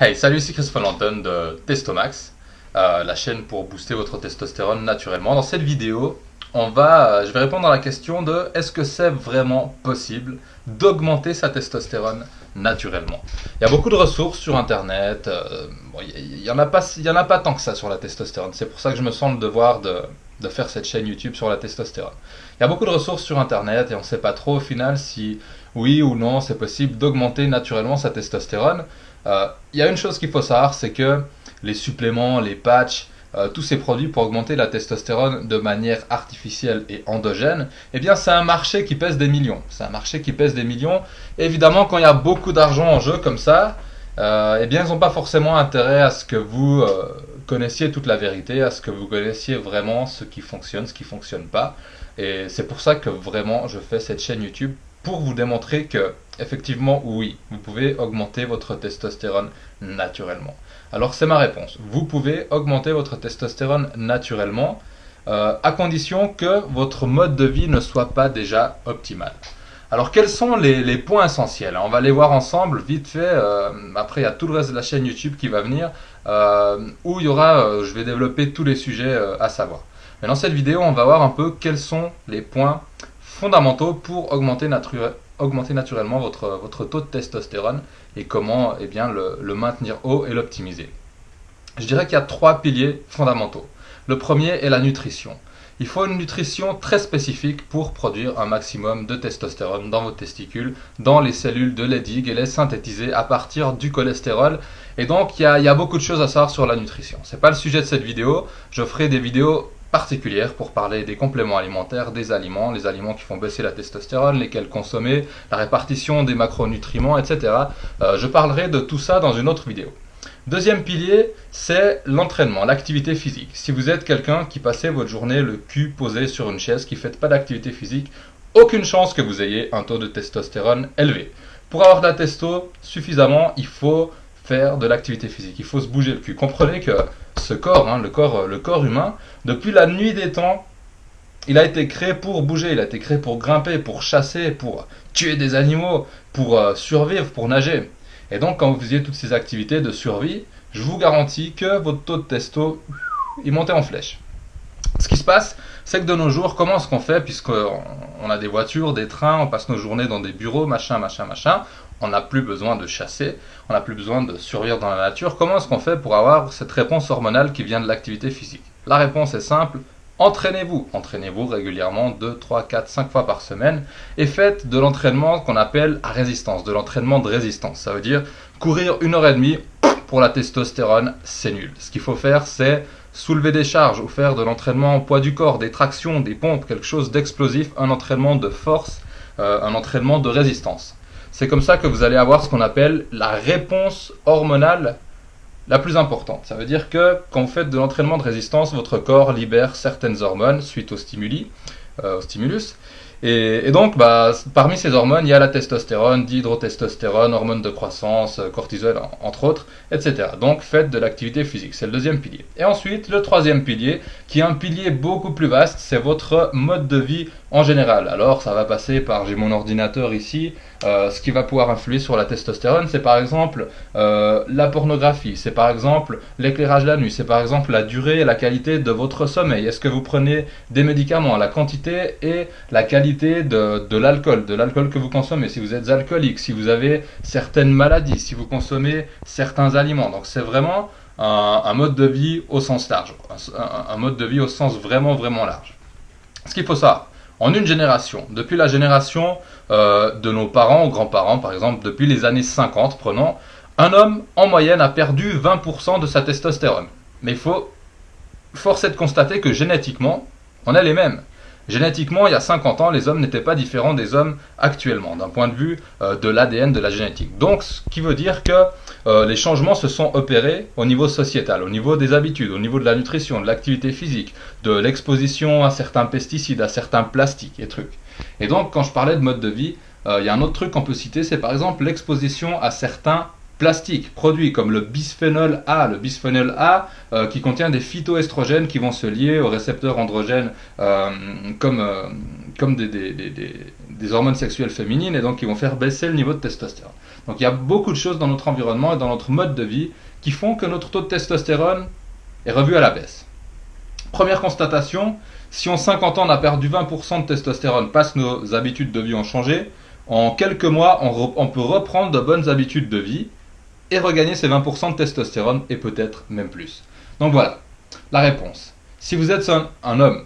Hey, salut, c'est Chris Valentin de Testomax, la chaîne pour booster votre testostérone naturellement. Dans cette vidéo, je vais répondre à la question de est-ce que c'est vraiment possible d'augmenter sa testostérone naturellement? Il y a beaucoup de ressources sur internet, bon, il y en a pas tant que ça sur la testostérone. C'est pour ça que je me sens le devoir de faire cette chaîne YouTube sur la testostérone. Il y a beaucoup de ressources sur internet et on ne sait pas trop au final si oui ou non c'est possible d'augmenter naturellement sa testostérone. Il y a une chose qu'il faut savoir, c'est que les suppléments, les patchs, tous ces produits pour augmenter la testostérone de manière artificielle et endogène, eh bien c'est un marché qui pèse des millions. C'est un marché qui pèse des millions. Et évidemment, quand il y a beaucoup d'argent en jeu comme ça, eh bien ils n'ont pas forcément intérêt à ce que vous connaissiez toute la vérité, à ce que vous connaissiez vraiment ce qui fonctionne, ce qui fonctionne pas. Et c'est pour ça que vraiment je fais cette chaîne YouTube pour vous démontrer que, effectivement, oui, vous pouvez augmenter votre testostérone naturellement. Alors c'est ma réponse. Vous pouvez augmenter votre testostérone naturellement, à condition que votre mode de vie ne soit pas déjà optimal. Alors quels sont les points essentiels? On va les voir ensemble vite fait. Après il y a tout le reste de la chaîne YouTube qui va venir, où il y aura, je vais développer tous les sujets à savoir. Mais dans cette vidéo, on va voir un peu quels sont les points fondamentaux pour augmenter naturellement votre taux de testostérone et comment bien, le maintenir haut et l'optimiser. Je dirais qu'il y a trois piliers fondamentaux. Le premier est la nutrition. Il faut une nutrition très spécifique pour produire un maximum de testostérone dans vos testicules, dans les cellules de Leydig et les synthétiser à partir du cholestérol. Et donc il y a beaucoup de choses à savoir sur la nutrition. Ce n'est pas le sujet de cette vidéo. Je ferai des vidéos particulières pour parler des compléments alimentaires, des aliments, les aliments qui font baisser la testostérone, lesquels consommer, la répartition des macronutriments, etc. Je parlerai de tout ça dans une autre vidéo. Deuxième pilier, c'est l'entraînement, l'activité physique. Si vous êtes quelqu'un qui passez votre journée le cul posé sur une chaise, qui ne fait pas d'activité physique, aucune chance que vous ayez un taux de testostérone élevé. Pour avoir de la testo suffisamment, il faut faire de l'activité physique, il faut se bouger le cul. Comprenez que ce corps, le corps humain, depuis la nuit des temps, il a été créé pour bouger, il a été créé pour grimper, pour chasser, pour tuer des animaux, pour survivre, pour nager. Et donc quand vous faisiez toutes ces activités de survie, je vous garantis que votre taux de testo, il montait en flèche. Ce qui se passe, c'est que de nos jours, comment est-ce qu'on fait, puisqu'on a des voitures, des trains, on passe nos journées dans des bureaux, machin, on n'a plus besoin de chasser, on n'a plus besoin de survivre dans la nature. Comment est-ce qu'on fait pour avoir cette réponse hormonale qui vient de l'activité physique? La réponse est simple, entraînez-vous. Entraînez-vous régulièrement 2, 3, 4, 5 fois par semaine et faites de l'entraînement qu'on appelle à résistance, de l'entraînement de résistance. Ça veut dire courir 1 h 30 pour la testostérone, c'est nul. Ce qu'il faut faire, c'est soulever des charges ou faire de l'entraînement en poids du corps, des tractions, des pompes, quelque chose d'explosif, un entraînement de force, un entraînement de résistance. C'est comme ça que vous allez avoir ce qu'on appelle la réponse hormonale la plus importante. Ça veut dire que quand vous faites de l'entraînement de résistance, votre corps libère certaines hormones suite au stimulus. Et donc, parmi ces hormones, il y a la testostérone, dihydrotestostérone, hormone de croissance, cortisol, entre autres, etc. Donc, faites de l'activité physique. C'est le deuxième pilier. Et ensuite, le troisième pilier, qui est un pilier beaucoup plus vaste, c'est votre mode de vie en général. Alors, ça va passer par, j'ai mon ordinateur ici, ce qui va pouvoir influer sur la testostérone, c'est par exemple la pornographie, c'est par exemple l'éclairage la nuit, c'est par exemple la durée et la qualité de votre sommeil. Est-ce que vous prenez des médicaments, la quantité et la qualité de l'alcool que vous consommez, si vous êtes alcoolique, si vous avez certaines maladies, si vous consommez certains aliments. Donc c'est vraiment un mode de vie au sens large, un mode de vie au sens vraiment large. Ce qu'il faut savoir, en une génération, depuis la génération de nos parents ou grands-parents, par exemple, depuis les années 50, prenons, un homme en moyenne a perdu 20% de sa testostérone. Mais force est de constater que génétiquement, on est les mêmes. Génétiquement, il y a 50 ans, les hommes n'étaient pas différents des hommes actuellement, d'un point de vue de l'ADN, de la génétique. Donc, ce qui veut dire que les changements se sont opérés au niveau sociétal, au niveau des habitudes, au niveau de la nutrition, de l'activité physique, de l'exposition à certains pesticides, à certains plastiques et trucs. Et donc, quand je parlais de mode de vie, il y a un autre truc qu'on peut citer, c'est par exemple l'exposition à certains plastiques, produits comme le bisphénol A, qui contient des phytoestrogènes qui vont se lier aux récepteurs androgènes comme des hormones sexuelles féminines et donc qui vont faire baisser le niveau de testostérone. Donc il y a beaucoup de choses dans notre environnement et dans notre mode de vie qui font que notre taux de testostérone est revu à la baisse. Première constatation, si en 50 ans on a perdu 20% de testostérone parce que nos habitudes de vie ont changé, en quelques mois on peut reprendre de bonnes habitudes de vie et regagner ces 20% de testostérone et peut-être même plus. Donc voilà, la réponse. Si vous êtes un homme,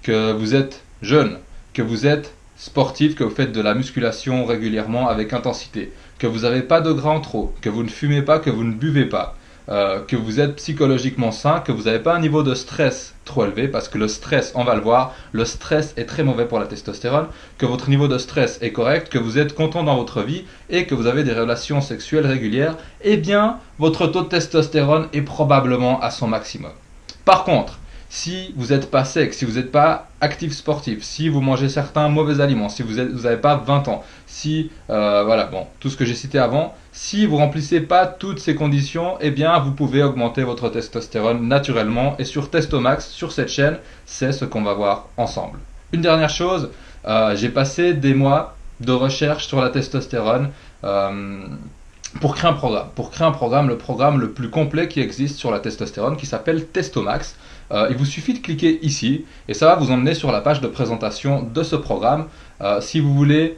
que vous êtes jeune, que vous êtes sportif, que vous faites de la musculation régulièrement avec intensité, que vous n'avez pas de gras en trop, que vous ne fumez pas, que vous ne buvez pas, que vous êtes psychologiquement sain, que vous n'avez pas un niveau de stress trop élevé, parce que le stress, on va le voir, le stress est très mauvais pour la testostérone, que votre niveau de stress est correct, que vous êtes content dans votre vie et que vous avez des relations sexuelles régulières, eh bien, votre taux de testostérone est probablement à son maximum. Par contre, si vous n'êtes pas sec, si vous n'êtes pas actif sportif, si vous mangez certains mauvais aliments, si vous n'avez pas 20 ans, si, voilà, bon, tout ce que j'ai cité avant, si vous remplissez pas toutes ces conditions, eh bien, vous pouvez augmenter votre testostérone naturellement. Et sur Testomax, sur cette chaîne, c'est ce qu'on va voir ensemble. Une dernière chose, j'ai passé des mois de recherche sur la testostérone. Pour créer un programme. Pour créer un programme, le programme le plus complet qui existe sur la testostérone, qui s'appelle Testomax. Il vous suffit de cliquer ici et ça va vous emmener sur la page de présentation de ce programme. Si vous voulez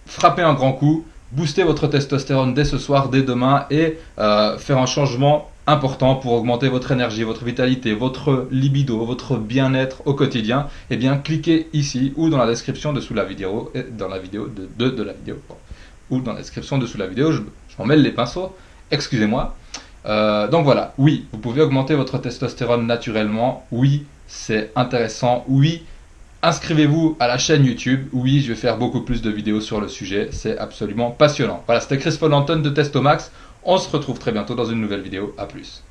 frapper un grand coup, booster votre testostérone dès ce soir, dès demain et faire un changement important pour augmenter votre énergie, votre vitalité, votre libido, votre bien-être au quotidien, eh bien cliquez ici ou dans la description dessous la vidéo, dans la vidéo de la vidéo. Ou dans la description dessous la vidéo, je m'en mêle les pinceaux, excusez-moi. Donc voilà, oui, vous pouvez augmenter votre testostérone naturellement, oui, c'est intéressant, oui, inscrivez-vous à la chaîne YouTube, oui, je vais faire beaucoup plus de vidéos sur le sujet, c'est absolument passionnant. Voilà, c'était Chris Follenton de Testomax, on se retrouve très bientôt dans une nouvelle vidéo, à plus.